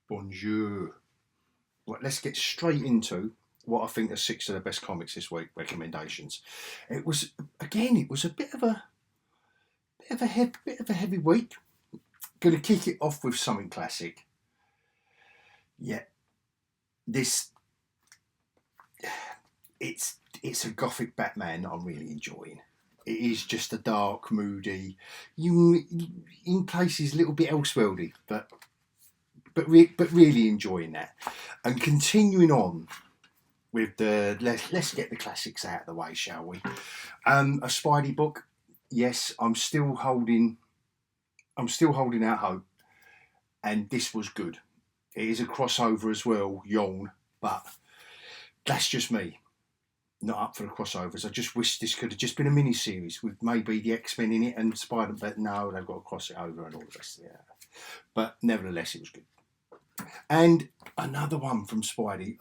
Bonjour. Right, let's get straight into what I think are 6 of the best comics this week. Recommendations. It was a bit of a heavy week. Going to kick it off with something classic. Yeah, this it's a gothic Batman that I'm really enjoying. It is just a dark, moody, you in places a little bit elseworldy, but really enjoying that, and continuing on with the let's get the classics out of the way, shall we? A Spidey book. Yes, I'm still holding out hope, and this was good. It is a crossover as well, yawn, but that's just me. Not up for the crossovers. I just wish this could have just been a mini series with maybe the X-Men in it and Spider, but no, they've got to cross it over and all the rest of it. But nevertheless, it was good. And another one from Spidey.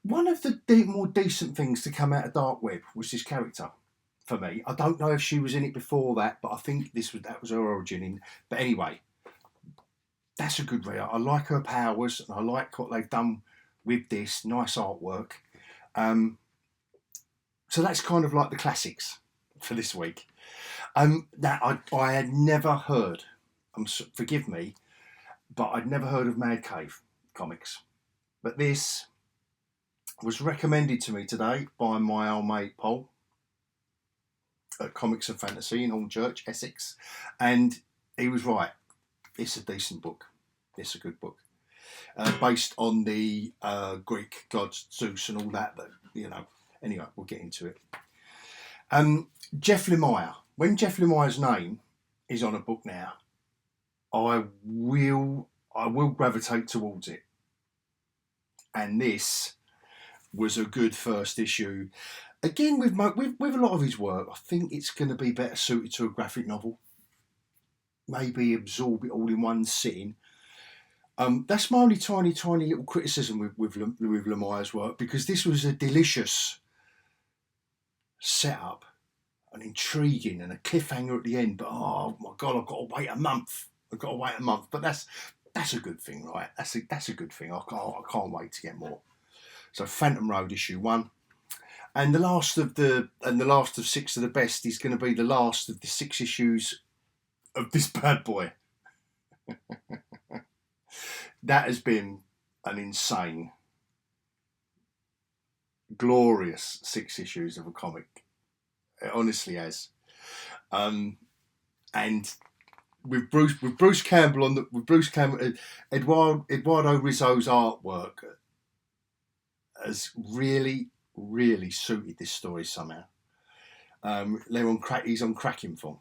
One of the more decent things to come out of Dark Web was this character for me. I don't know if she was in it before that, but I think that was her origin. But anyway, that's a good read. I like her powers, and I like what they've done with this. Nice artwork. So that's kind of like the classics for this week. That I had never heard. Forgive me, but I'd never heard of Mad Cave comics. But this was recommended to me today by my old mate Paul at Comics and Fantasy in Hornchurch, Essex, and he was right. It's a decent book. It's a good book, based on the Greek gods Zeus and all that. But anyway, we'll get into it. Jeff Lemire. When Jeff Lemire's name is on a book now, I will gravitate towards it. And this was a good first issue. Again, with a lot of his work, I think it's going to be better suited to a graphic novel. Maybe absorb it all in one sitting. That's my only tiny little criticism with Lemire's work, because this was a delicious setup, and intriguing, and a cliffhanger at the end. But oh my god, I've got to wait a month. But that's a good thing, right? That's a good thing. I can't wait to get more. So Phantom Road issue 1, and the last of 6 of the best is going to be the last of the 6 issues of this bad boy. That has been an insane, glorious 6 issues of a comic. It honestly has. And with Bruce Campbell Eduardo Rizzo's artwork has really suited this story somehow. He's on cracking form,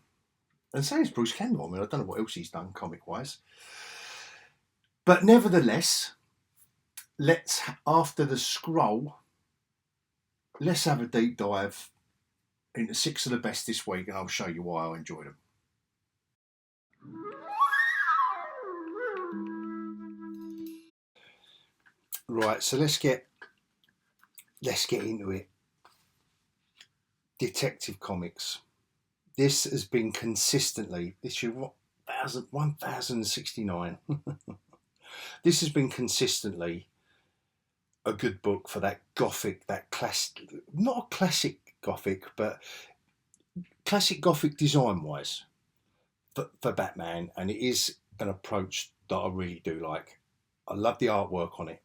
and so is Bruce Campbell. I mean, I don't know what else he's done comic wise, but nevertheless, after the scroll, let's have a deep dive into 6 of the best this week, and I'll show you why I enjoyed them. Right, so let's get into it. Detective Comics. This has been consistently, this year, 1069. This has been consistently a good book for that gothic, that classic, not a classic gothic, but classic gothic design wise for Batman, and it is an approach that I really do like. I love the artwork on it.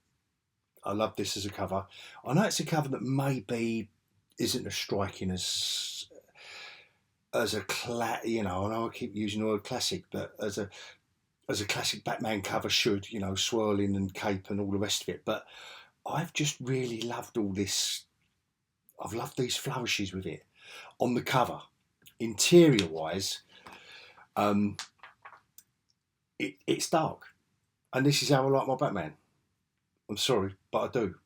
I love this as a cover. I know it's a cover that maybe isn't as striking as a I know I keep using the word classic, but as a classic Batman cover should, swirling and cape and all the rest of it. But I've just really loved all this. I've loved these flourishes with it on the cover. Interior wise, it's dark, and this is how I like my Batman. I'm sorry, but I do.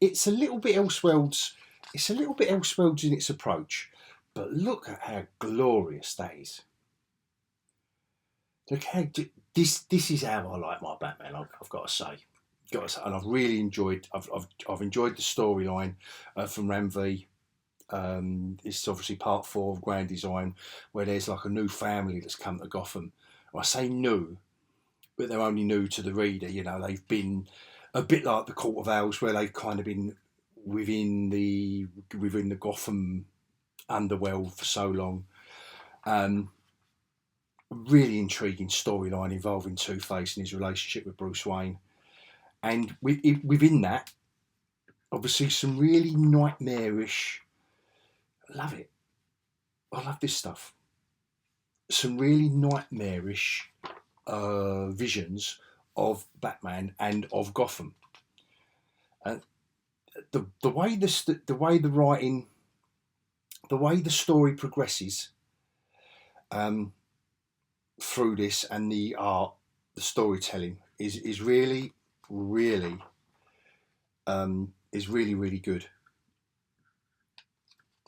It's a little bit Elseworlds. It's a little bit Elseworlds in its approach, but look at how glorious that is. Look how this is how I like my Batman. I've got to say, and I've really enjoyed. I've enjoyed the storyline from Ram V. It's obviously part 4 of Grand Design, where there's like a new family that's come to Gotham. I say new but they're only new to the reader. You know, they've been a bit like the Court of Owls, where they've kind of been within the Gotham underworld for so long. Really intriguing storyline involving Two-Face and his relationship with Bruce Wayne, and within that, obviously some really nightmarish. I love it. I love this stuff. Some really nightmarish visions of Batman and of Gotham. The way the writing, the way the story progresses through this, and the art, the storytelling is really really good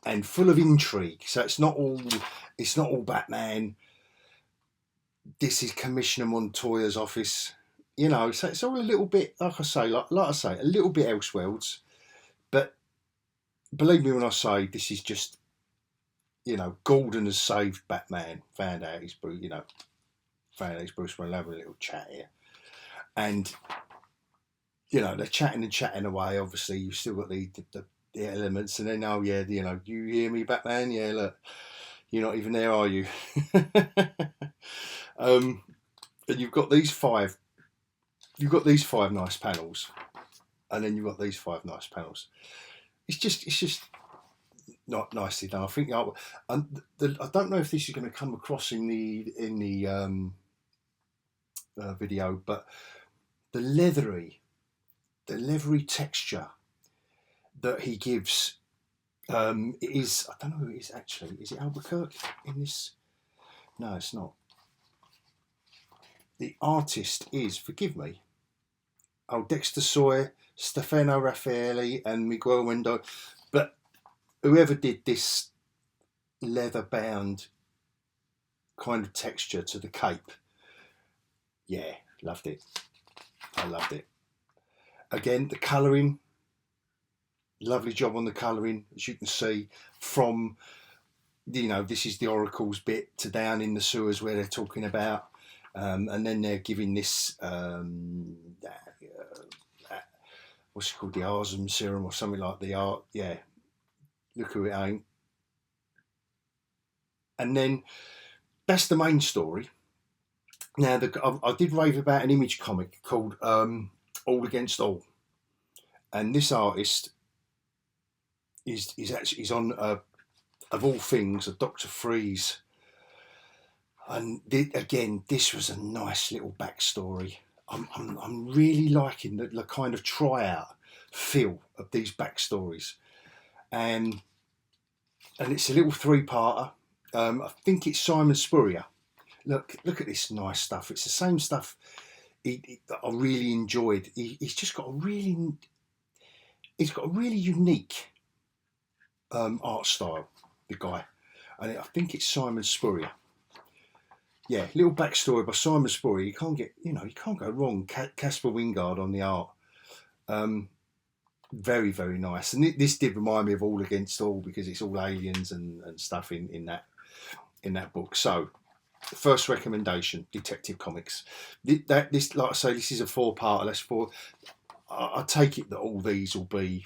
and full of intrigue. So it's not all Batman. This is Commissioner Montoya's office, you know. So it's all a little bit, like I say, a little bit Elseworlds. But believe me when I say this is just, you know, Gordon has saved Batman. Found out he's Bruce. We'll have a little chat here, and you know they're chatting away. Obviously, you've still got the elements, and then you know, you hear me, Batman? Yeah, look, you're not even there, are you? And you've got these five nice panels, and then you've got these 5 nice panels. It's just not nicely done. I think, I don't know if this is going to come across in the video, but the leathery texture that he gives, it is, I don't know who it is actually. Is it Albuquerque in this? No, it's not. The artist is, forgive me, Dexter Sawyer, Stefano Raffaelli, and Miguel Mendoza. But whoever did this leather-bound kind of texture to the cape, yeah, loved it. I loved it. Again, the colouring, lovely job on the colouring, as you can see from, you know, this is the Oracle's bit to down in the sewers where they're talking about, and then they're giving this, what's it called, the Arsum serum or something like the art. Yeah, look who it ain't. And then that's the main story. Now, I did rave about an Image comic called All Against All, and this artist is on of all things a Dr. Freeze, and again this was a nice little backstory. I'm really liking the kind of tryout feel of these backstories, and it's a little 3-parter. I think it's Simon Spurrier. Look at this nice stuff. It's the same stuff that I really enjoyed. He's got a really unique art style, the guy, and I think it's Simon Spurrier. Yeah, little backstory by Simon Spurrier. You can't go wrong. Casper Wingard on the art. Very, very nice. And this did remind me of All Against All, because it's all aliens and stuff in that book. So, first recommendation: Detective Comics. This, like I say, this is a 4-parter. I take it that all these will be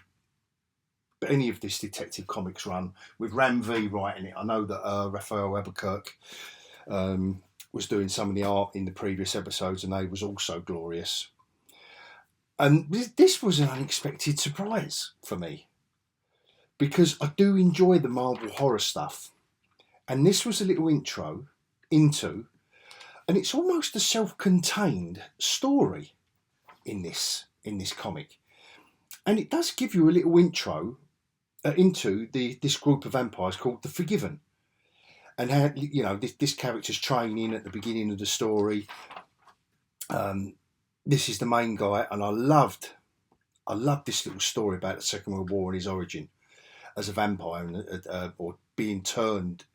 any of this Detective Comics run with Ram V writing it. I know that Raphael Albuquerque was doing some of the art in the previous episodes, and they was also glorious. And this was an unexpected surprise for me, because I do enjoy the Marvel horror stuff, and this was a little intro into, and it's almost a self-contained story in this comic, and it does give you a little intro into this group of vampires called the Forgiven, and how, you know, this character's training at the beginning of the story. This is the main guy, and I loved this little story about the Second World War and his origin as a vampire, or being turned.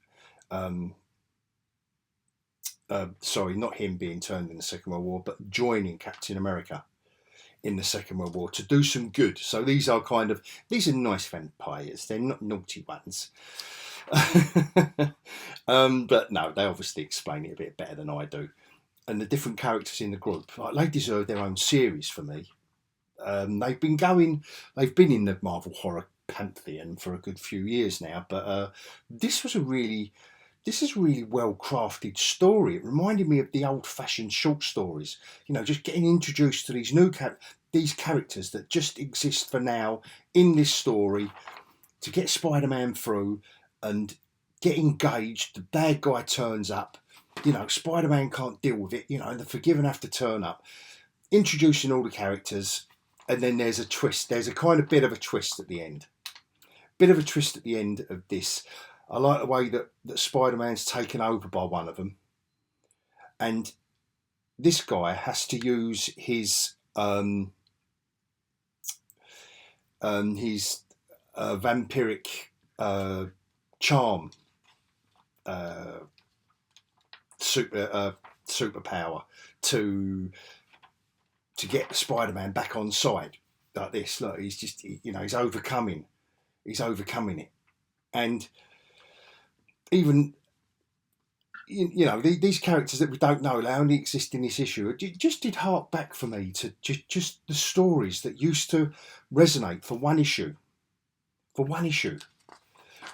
Sorry, not him being turned in the Second World War, but joining Captain America in the Second World War to do some good. So these are nice vampires. They're not naughty ones. But no, they obviously explain it a bit better than I do. and the different characters in the group, like, they deserve their own series for me. They've been in the Marvel horror pantheon for a good few years now, but this is a really well crafted story. It reminded me of the old fashioned short stories, just getting introduced to these characters that just exist for now in this story, to get Spider-Man through and get engaged. The bad guy turns up, Spider-Man can't deal with it, and the Forgiven have to turn up, introducing all the characters, and then there's a twist. There's a kind of bit of a twist at the end. Of this. I like the way that Spider-Man's taken over by one of them, and this guy has to use his vampiric charm superpower to get Spider-Man back on side. Like this, look, he's overcoming it, and even these characters that we don't know, they only exist in this issue. It just did hark back for me to just the stories that used to resonate for one issue.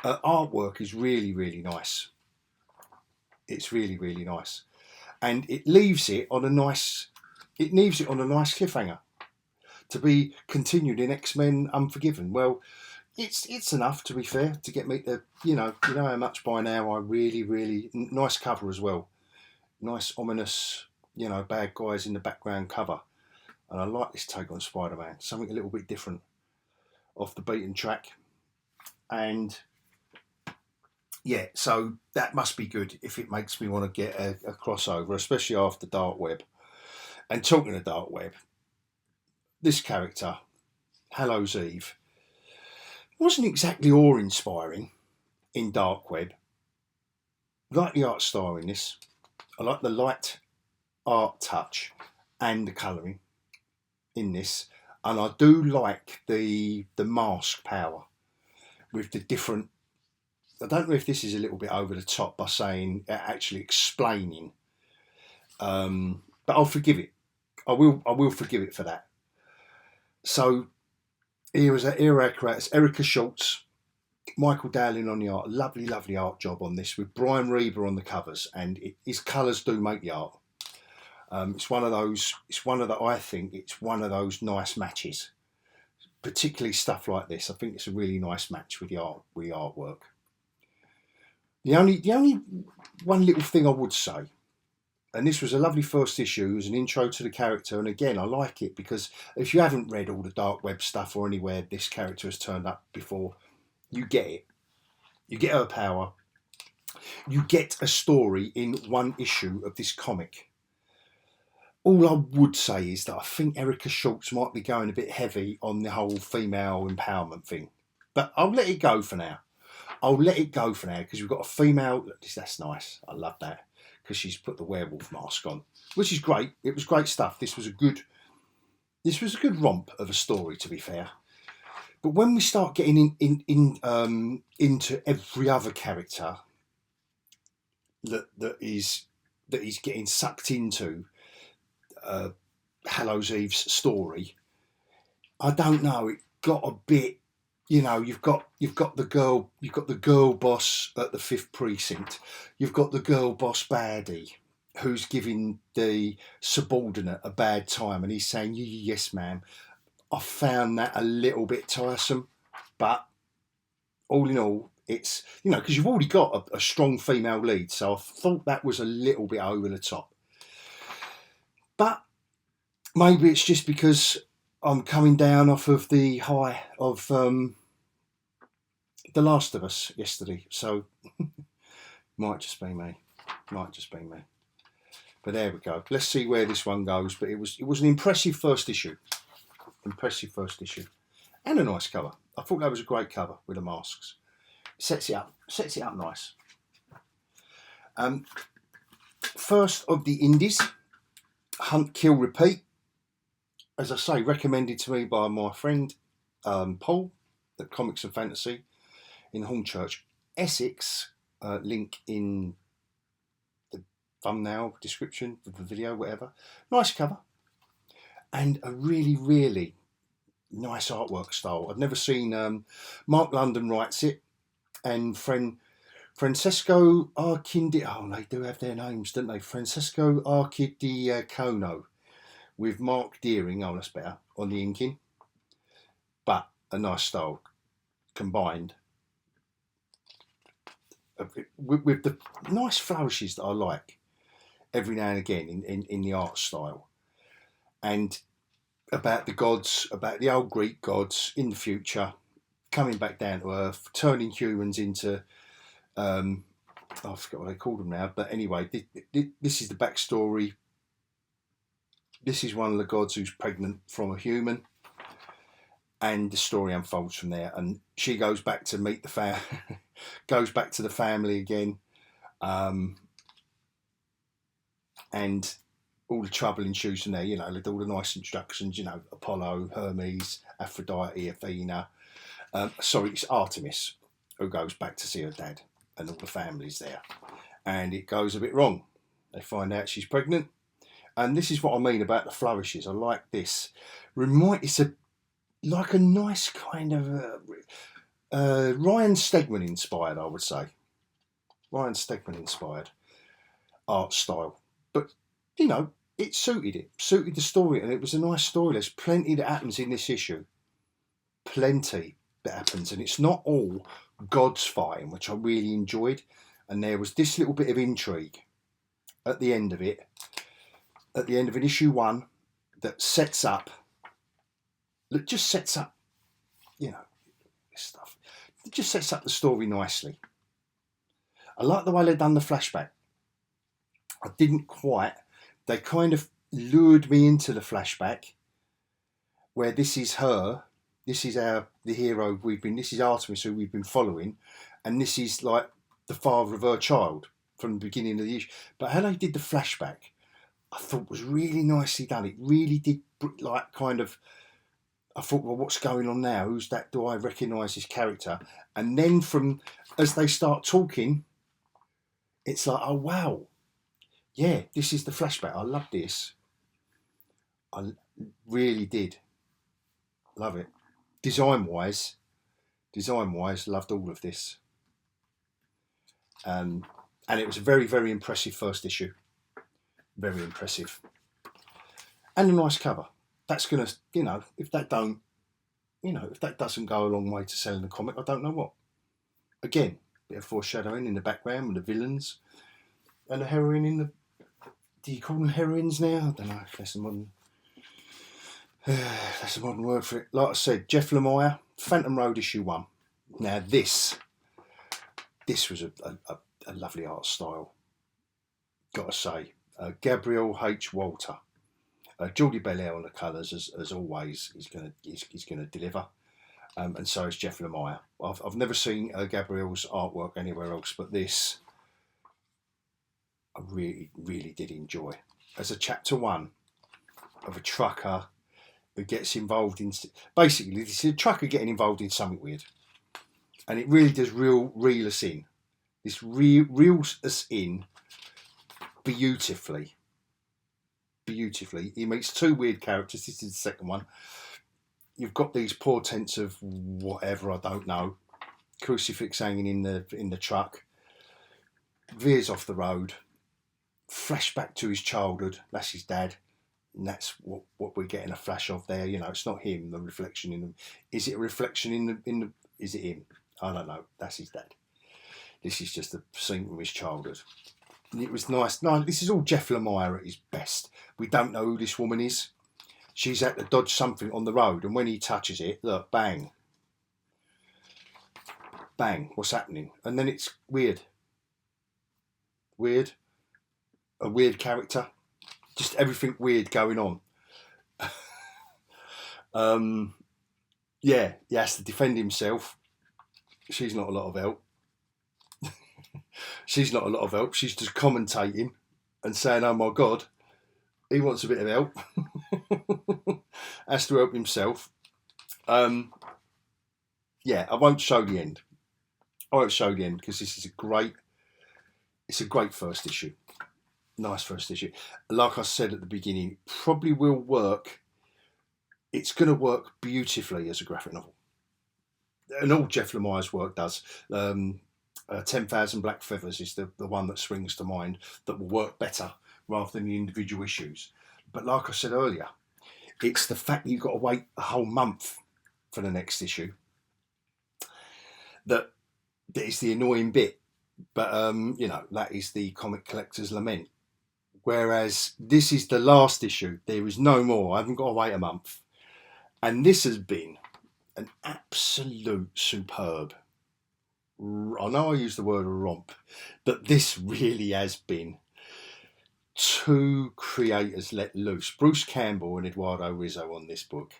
Artwork is really, really nice. It's really, really nice, and it leaves it on a nice cliffhanger to be continued in X-Men Unforgiven. Well, it's enough, to be fair, to get me to, you know how much by now I really, really, nice cover as well. Nice, ominous, bad guys in the background cover. And I like this take on Spider-Man. Something a little bit different, off the beaten track. And yeah, so that must be good if it makes me want to get a crossover, especially after Dark Web. And talking of Dark Web, this character, Hallows Eve, wasn't exactly awe-inspiring in Dark Web. I like the art style in this. I like the light art touch and the colouring in this. And I do like the mask power with the different... I don't know if this is a little bit over the top by saying, actually explaining. But I'll forgive it. I will forgive it for that. So here is it's Erica Schultz, Michael Dowling on the art. Lovely, lovely art job on this with Brian Reber on the covers, and his colours do make the art. It's one of those nice matches, particularly stuff like this. I think it's a really nice match with the artwork. The only one little thing I would say, and this was a lovely first issue, it was an intro to the character, and again I like it because if you haven't read all the Dark Web stuff or anywhere this character has turned up before, you get it. You get her power. You get a story in one issue of this comic. All I would say is that I think Erica Schultz might be going a bit heavy on the whole female empowerment thing, but I'll let it go for now. Because we've got a female. That's nice. I love that, because she's put the werewolf mask on, which is great. It was great stuff. This was a good romp of a story, to be fair. But when we start getting into every other character that is getting sucked into Hallows Eve's story, I don't know. It got a bit. You've got the girl boss at the 5th precinct. You've got the girl boss baddie who's giving the subordinate a bad time, and he's saying, "Yes, ma'am." I found that a little bit tiresome, but all in all, it's because you've already got a strong female lead, so I thought that was a little bit over the top. But maybe it's just because I'm coming down off of the high of The Last of Us yesterday, so might just be me. But there we go. Let's see where this one goes. But it was an impressive first issue, and a nice cover. I thought that was a great cover with the masks. Sets it up nice. First of the indies, Hunt, Kill, Repeat. As I say, recommended to me by my friend Paul at Comics and Fantasy in Hornchurch, Essex. Link in the thumbnail, description of the video, whatever. Nice cover. And a really, really nice artwork style. I'd never seen, Mark London writes it, and Francesco Archindi, oh, they do have their names, don't they? Francesco Archidiacono with Mark Deering, oh, that's better, on the inking. But a nice style combined with the nice flourishes that I like every now and again in the art style. And about the gods, about the old Greek gods in the future, coming back down to earth, turning humans into, I forget what they called them now, but anyway, this is the backstory. This is one of the gods who's pregnant from a human, and the story unfolds from there. And she goes back to meet the goes back to the family again, and all the trouble ensues from there. You know, all the nice introductions. You know, Apollo, Hermes, Aphrodite, Athena. Sorry, it's Artemis who goes back to see her dad, and all the family's there, and it goes a bit wrong. They find out she's pregnant, and this is what I mean about the flourishes. I like this. It's like a nice kind of Ryan Stegman inspired, I would say. Ryan Stegman inspired art style, but you know, it suited the story, and it was a nice story. There's plenty that happens in this issue. Plenty that happens, and it's not all gods fighting, which I really enjoyed. And there was this little bit of intrigue at the end of it, at the end of an issue 1, that just sets up, you know, this stuff. It just sets up the story nicely. I like the way they've done the flashback. I didn't quite. They kind of lured me into the flashback, where this is her. This is the hero this is Artemis, who we've been following, and this is like the father of her child from the beginning of the issue. But how they did the flashback, I thought was really nicely done. It really did, like, kind of, I thought, well, what's going on now? Who's that? Do I recognise this character? And then as they start talking, it's like, oh, wow. Yeah, this is the flashback. I love this. I really did. Love it. Design-wise, loved all of this. And it was a very, very impressive first issue. Very impressive. And a nice cover. That's going to, you know, if that doesn't go a long way to selling the comic, I don't know what. Again, bit of foreshadowing in the background with the villains and the heroine in the... Do you call them heroines now? I don't know if that's a modern word for it. Like I said, Jeff Lemire, Phantom Road issue 1. Now this was a lovely art style, got to say. Gabriel H. Walter. Geordie Belair on the colours, as always, he's going to deliver. And so is Jeff Lemire. I've never seen Gabriel's artwork anywhere else, but this I really, really did enjoy. As a chapter 1 of a trucker who gets involved in... Basically, this is a trucker getting involved in something weird. And it really does reel us in. This reels us in beautifully. Beautifully. He meets 2 weird characters. This is the second one. You've got these portents of whatever, I don't know. Crucifix hanging in the truck. Veers off the road. Flashback to his childhood. That's his dad. And that's what we're getting a flash of there. You know, it's not him, the reflection in him. Is it a reflection in the is it him? I don't know. That's his dad. This is just a scene from his childhood. And it was nice. No, this is all Jeff Lemire at his best. We don't know who this woman is. She's had to dodge something on the road, and when he touches it, look, bang. Bang, what's happening? And then it's weird. Weird. A weird character. Just everything weird going on. Yeah, he has to defend himself. She's not a lot of help. She's not a lot of help. She's just commentating and saying, oh my God, he wants a bit of help. Has to help himself. Yeah, I won't show the end. I won't show the end because this is a great first issue. Nice first issue. Like I said at the beginning, it probably will work. It's going to work beautifully as a graphic novel. And all Jeff Lemire's work does. 10,000 Black Feathers is the one that springs to mind that will work better rather than the individual issues. But like I said earlier, it's the fact that you've got to wait a whole month for the next issue that is the annoying bit. But, that is the comic collector's lament. Whereas this is the last issue. There is no more. I haven't got to wait a month. And this has been an absolute superb. I know I use the word romp, but this really has been two creators let loose. Bruce Campbell and Eduardo Rizzo on this book.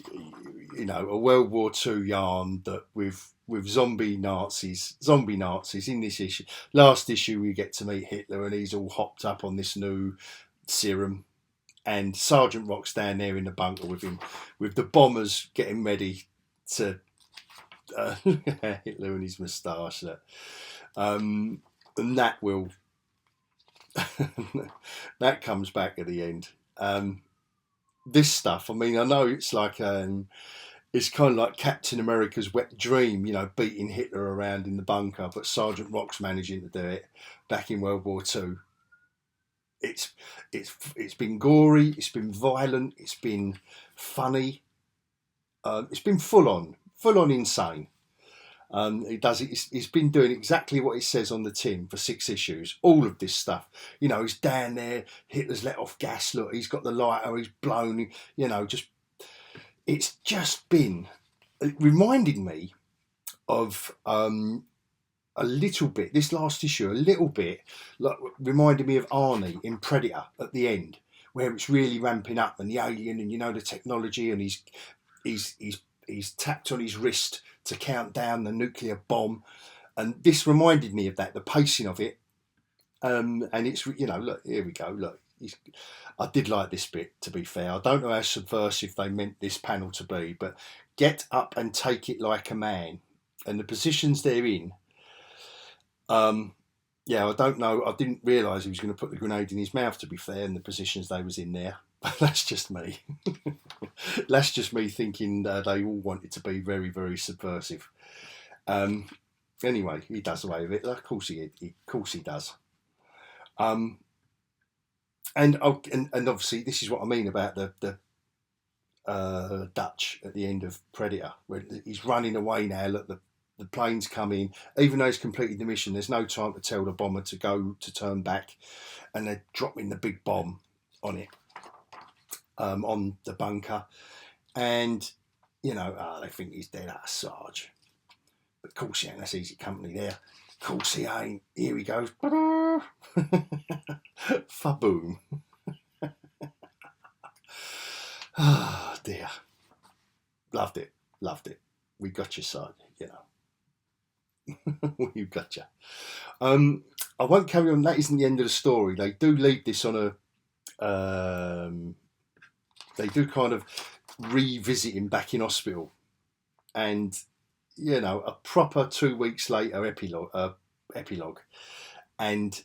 A World War II yarn that with zombie Nazis in this issue. Last issue we get to meet Hitler and he's all hopped up on this new serum. And Sgt Rock's down there in the bunker with him, with the bombers getting ready to Hitler and his moustache. And that will that comes back at the end. This stuff, I mean, I know it's like it's kind of like Captain America's wet dream, beating Hitler around in the bunker, but Sgt Rock's managing to do it back in World War II. It's been gory, it's been violent, it's been funny, it's been full on insane. He's been doing exactly what it says on the tin for 6 issues. All of this stuff, he's down there. Hitler's let off gas. Look, he's got the lighter. He's blown. It's just been reminding me of a little bit, this last issue, a little bit, like reminded me of Arnie in Predator at the end, where it's really ramping up and the alien and the technology, and he's tapped on his wrist to count down the nuclear bomb, and this reminded me of that, the pacing of it, and it's look, here we go, look, I did like this bit, to be fair. I don't know how subversive they meant this panel to be, but get up and take it like a man, and the positions they're in. I don't know. I didn't realise he was going to put the grenade in his mouth, to be fair, in the positions they was in there. But that's just me. That's just me thinking they all wanted to be very, very subversive. Anyway, he does away with it. Of course he does. And obviously this is what I mean about the Dutch at the end of Predator, where he's running away now. Look, the plane's come in. Even though he's completed the mission, there's no time to tell the bomber to turn back, and they're dropping the big bomb on it, on the bunker, and they think he's dead. Sarge, but of course he ain't. That's easy company there. Of course he ain't. Here he goes. Fa-boom. Ah, dear. Loved it. We got you, Sarge. You gotcha. I won't carry on. That isn't the end of the story. They do leave this on a. They do kind of revisit him back in hospital, and a proper 2 weeks later epilogue. And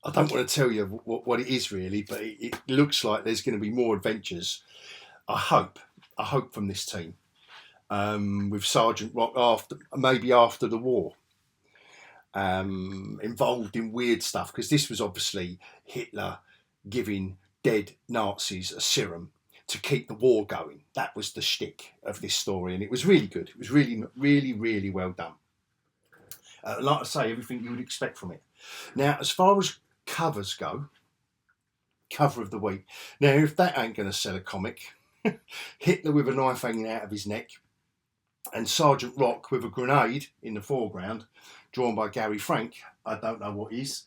I don't want to tell you what it is really, but it looks like there's going to be more adventures. I hope from this team. With Sgt Rock after the war, involved in weird stuff, because this was obviously Hitler giving dead Nazis a serum to keep the war going. That was the shtick of this story, and it was really good. It was really, really, really well done. Like I say, everything you would expect from it. Now, as far as covers go, cover of the week. Now, if that ain't going to sell a comic, Hitler with a knife hanging out of his neck, and Sgt Rock with a grenade in the foreground, drawn by Gary Frank. I don't know what is.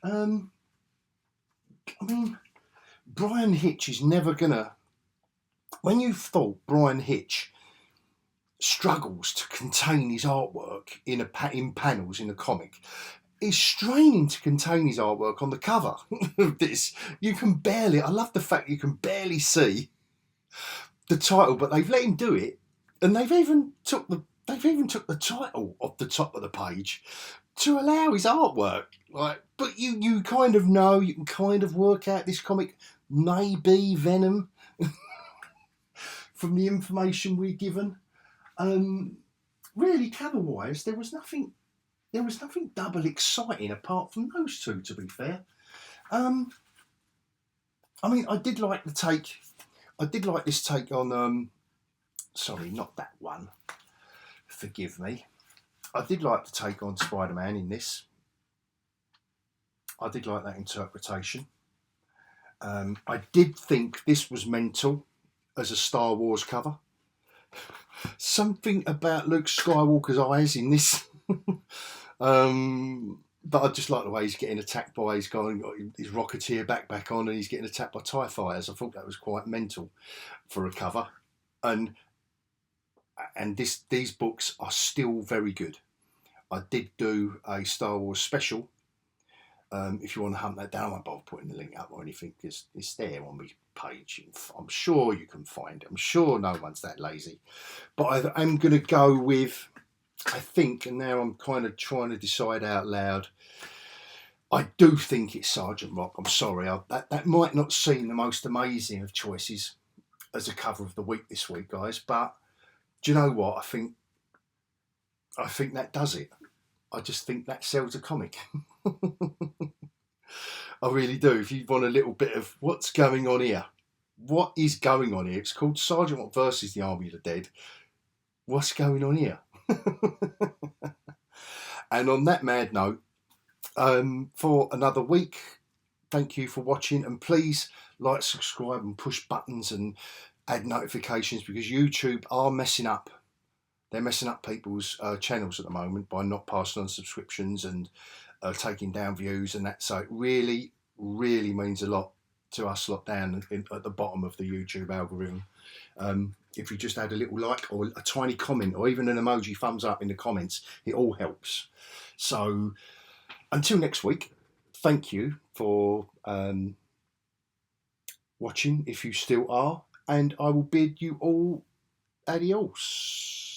I mean, Brian Hitch is never gonna. When you've thought Brian Hitch struggles to contain his artwork in panels in a comic, he's straining to contain his artwork on the cover of this. You can barely. I love the fact you can barely see the title, but they've let him do it. And they've even took the title off the top of the page to allow his artwork. Like, but you kind of know, you can kind of work out this comic may be Venom from the information we're given. Really, cover-wise, there was nothing double exciting apart from those two, to be fair. I mean, I did like this take on. Sorry, not that one. Forgive me. I did like the take on Spider-Man in this. I did like that interpretation. I did think this was mental as a Star Wars cover. Something about Luke Skywalker's eyes in this. But I just like the way he's getting attacked by, he's got his Rocketeer backpack on and he's getting attacked by TIE fighters. I thought that was quite mental for a cover. And these books are still very good. I did do a Star Wars special. If you want to hunt that down, I won't bother putting the link up or anything because it's there on my page. I'm sure you can find it. I'm sure no one's that lazy. But I'm going to go with, I think, and now I'm kind of trying to decide out loud, I do think it's Sgt Rock. I'm sorry. That might not seem the most amazing of choices as a cover of the week this week, guys. But do you know what? I think that does it. I just think that sells a comic. I really do. If you want a little bit of what's going on here. What is going on here? It's called Sgt Rock versus the Army of the Dead. What's going on here? And on that mad note, for another week, thank you for watching, and please like, subscribe and push buttons and add notifications because YouTube are messing up. They're messing up people's channels at the moment by not passing on subscriptions and taking down views and that. So it really, really means a lot to us lot down at the bottom of the YouTube algorithm. If you just add a little like or a tiny comment or even an emoji thumbs up in the comments, it all helps. So until next week, thank you for watching if you still are, and I will bid you all adios.